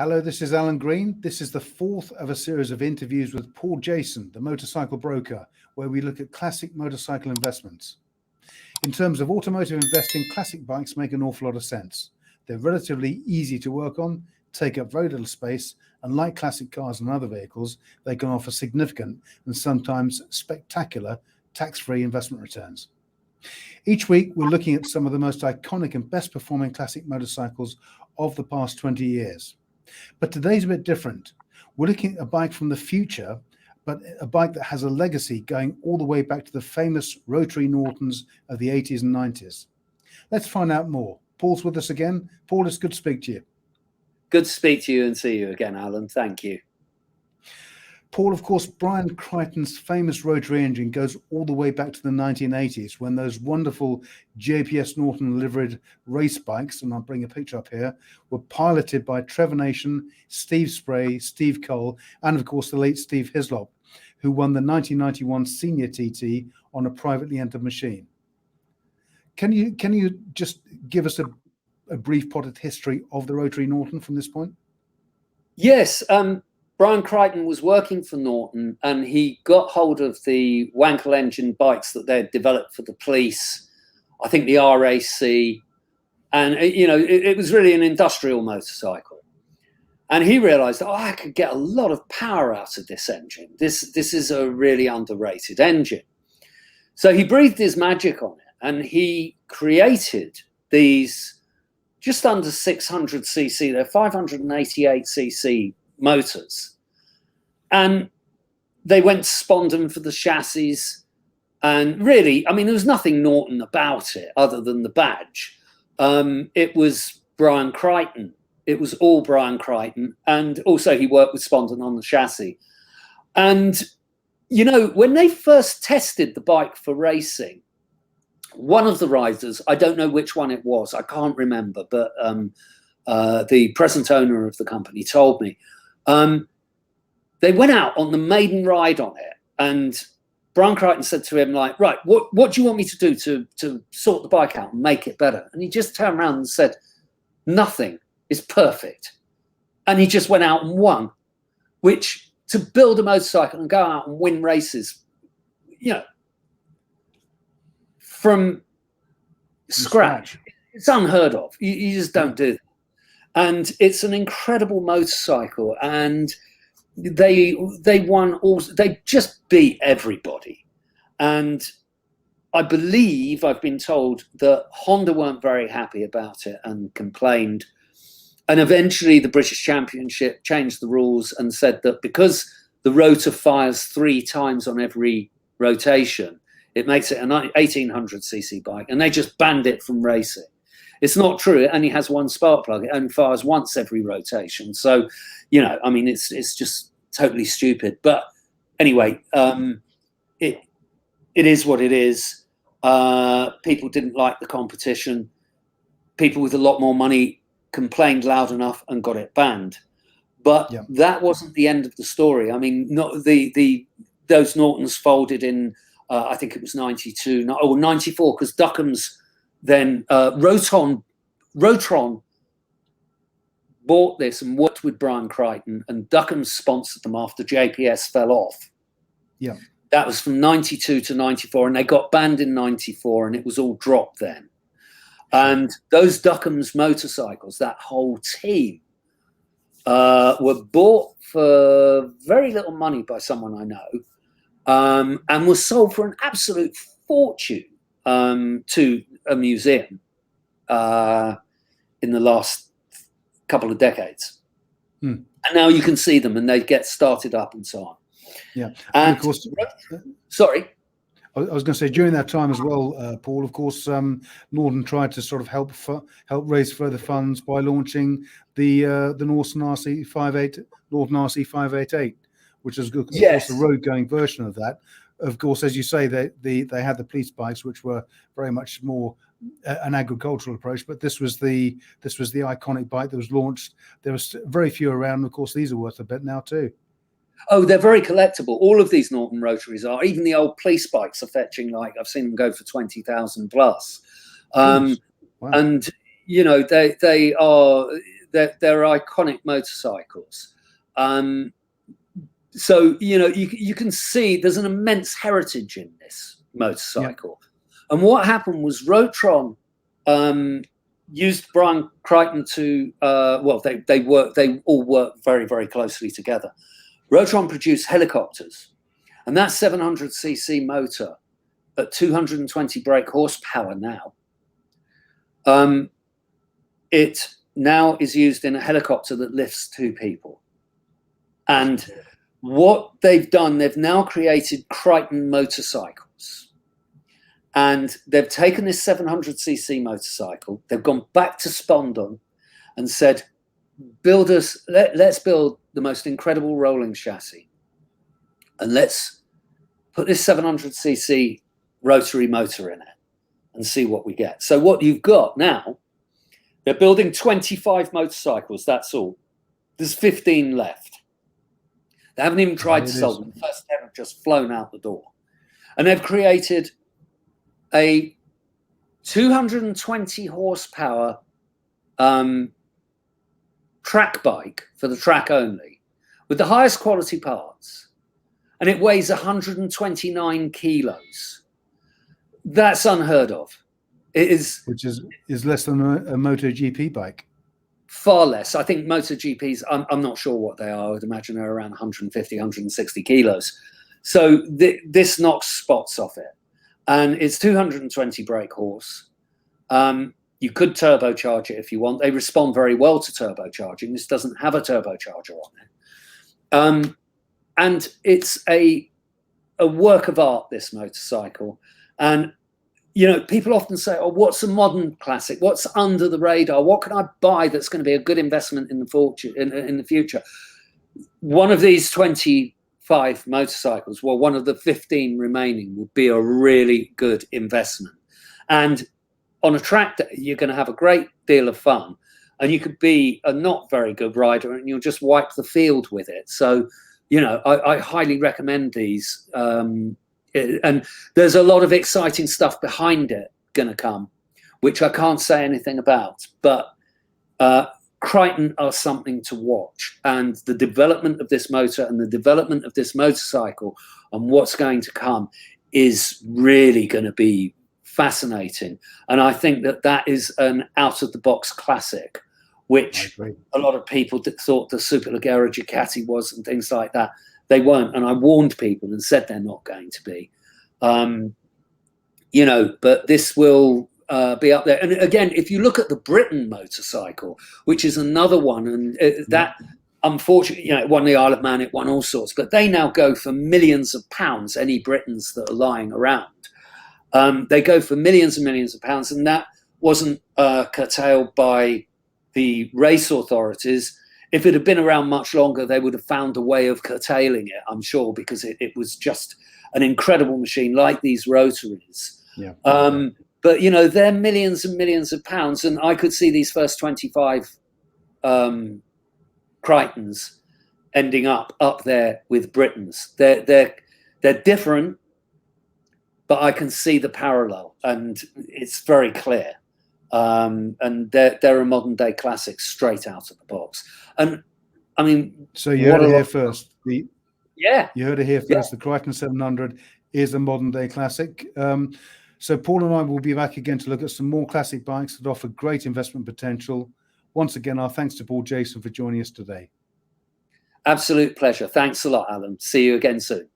Hello, this is Alan Green. This is the fourth of a series of interviews with Paul Jayson, the motorcycle broker, where we look at classic motorcycle investments. In terms of automotive investing, classic bikes make an awful lot of sense. They're relatively easy to work on, take up very little space, and like classic cars and other vehicles, they can offer significant and sometimes spectacular tax-free investment returns. Each week, we're looking at some of the most iconic and best performing classic motorcycles of the past 20 years. But today's a bit different. We're looking at a bike from the future, but a bike that has a legacy going all the way back to the famous rotary Nortons of the 80s and 90s. Let's find out more. Paul's with us again. Paul, it's good to speak to you. Good to speak to you and see you again, Alan. Thank you. Paul, of course, Brian Crichton's famous rotary engine goes all the way back to the 1980s when those wonderful JPS Norton liveried race bikes, and I'll bring a picture up here, were piloted by Trevor Nation, Steve Spray, Steve Cole, and of course the late Steve Hislop, who won the 1991 Senior TT on a privately entered machine. Can you just give us a brief potted history of the rotary Norton from this point? Yes. Brian Crichton was working for Norton and he got hold of the Wankel engine bikes that they'd developed for the police, I think the RAC, and it was really an industrial motorcycle. And he realized, I could get a lot of power out of this engine. This is a really underrated engine. So he breathed his magic on it and he created these just under 600cc, they're 588cc motors, and they went to Spondon for the chassis. And really, I mean, there was nothing Norton about it other than the badge. It was Brian Crichton. It was all Brian Crichton, and also he worked with Spondon on the chassis. And when they first tested the bike for racing, one of the riders, I don't know which one it was, I can't remember, but the present owner of the company told me, they went out on the maiden ride on it, and Brian Crichton said to him, like, right, what do you want me to do to sort the bike out and make it better? And he just turned around and said, nothing, is perfect. And he just went out and won, which to build a motorcycle and go out and win races, from scratch, it's unheard of. You just don't do that. And it's an incredible motorcycle, and they won also, they just beat everybody. And I believe, I've been told, that Honda weren't very happy about it and complained. And eventually the British Championship changed the rules and said that because the rotor fires 3 times on every rotation, it makes it an 1800cc bike, and they just banned it from racing. It's not true. It only has one spark plug. It only fires once every rotation. So, I mean, it's just totally stupid. But anyway, it is what it is. People didn't like the competition. People with a lot more money complained loud enough and got it banned. But that wasn't the end of the story. I mean, not those Nortons folded in. I think it was 92 or 94, because Duckham's then Rotron bought this and worked with Brian Crichton, and Duckham's sponsored them after JPS fell off. Yeah, that was from 92 to 94, and they got banned in 94, and it was all dropped then. And those Duckham's motorcycles, that whole team, were bought for very little money by someone I know. And was sold for an absolute fortune to a museum in the last couple of decades. And now you can see them and they get started up and so on. Yeah. And of course, sorry. I was going to say, during that time as well, Paul, of course, Norton tried to sort of help raise further funds by launching the Norton RC588, which is, of course, the road-going version of that. Of course, as you say, they had the police bikes, which were very much more an agricultural approach. But this was the iconic bike that was launched. There was very few around. And of course, these are worth a bit now too. Oh, they're very collectible. All of these Norton rotaries are. Even the old police bikes are fetching, like, I've seen them go for 20,000 plus. Wow. And they they're iconic motorcycles. So you can see there's an immense heritage in this motorcycle. And what happened was Rotron used Brian Crichton to they all work very, very closely together. Rotron produced helicopters, and that 700cc motor at 220 brake horsepower now, it now is used in a helicopter that lifts 2 people. And what they've done, they've now created Crichton motorcycles. And they've taken this 700cc motorcycle, they've gone back to Spondon and said, let's build the most incredible rolling chassis. And let's put this 700cc rotary motor in it and see what we get. So what you've got now, they're building 25 motorcycles, that's all. There's 15 left. They haven't even tried to sell them. The first 10 have just flown out the door. And they've created a 220 horsepower track bike for the track only, with the highest quality parts. And it weighs 129 kilos. That's unheard of. It is, which is less than a MotoGP bike. Far less. I think MotoGPs, I'm not sure what they are. I would imagine they're around 150, 160 kilos. So this knocks spots off it. And it's 220 brake horse. You could turbocharge it if you want. They respond very well to turbocharging. This doesn't have a turbocharger on it. And it's a work of art, this motorcycle. And people often say, oh, what's a modern classic? What's under the radar? What can I buy that's going to be a good investment in the future? One of these 25 motorcycles, well, one of the 15 remaining would be a really good investment. And on a track that you're going to have a great deal of fun, and you could be a not very good rider and you'll just wipe the field with it. So, I highly recommend these. And there's a lot of exciting stuff behind it going to come, which I can't say anything about. But Crichton are something to watch. And the development of this motor and the development of this motorcycle and what's going to come is really going to be fascinating. And I think that is an out-of-the-box classic, which a lot of people thought the Superleggera Ducati was and things like that. They weren't, and I warned people and said they're not going to be. But this will be up there. And again, if you look at the Britain motorcycle, which is another one, and that unfortunately, it won the Isle of Man, it won all sorts, but they now go for millions of pounds, any Britons that are lying around. They go for millions and millions of pounds, and that wasn't curtailed by the race authorities. If it had been around much longer, they would have found a way of curtailing it, I'm sure, because it was just an incredible machine, like these rotaries. Yeah. But, they're millions and millions of pounds, and I could see these first 25 Crichtons ending up there with Britons. They're different, but I can see the parallel, and it's very clear. And they're a modern day classic straight out of the box. And I mean, so you heard it here first. You heard it here first. Yeah. The Crichton 700 is a modern day classic. So Paul and I will be back again to look at some more classic bikes that offer great investment potential. Once again, our thanks to Paul Jayson for joining us today. Absolute pleasure. Thanks a lot, Alan. See you again soon.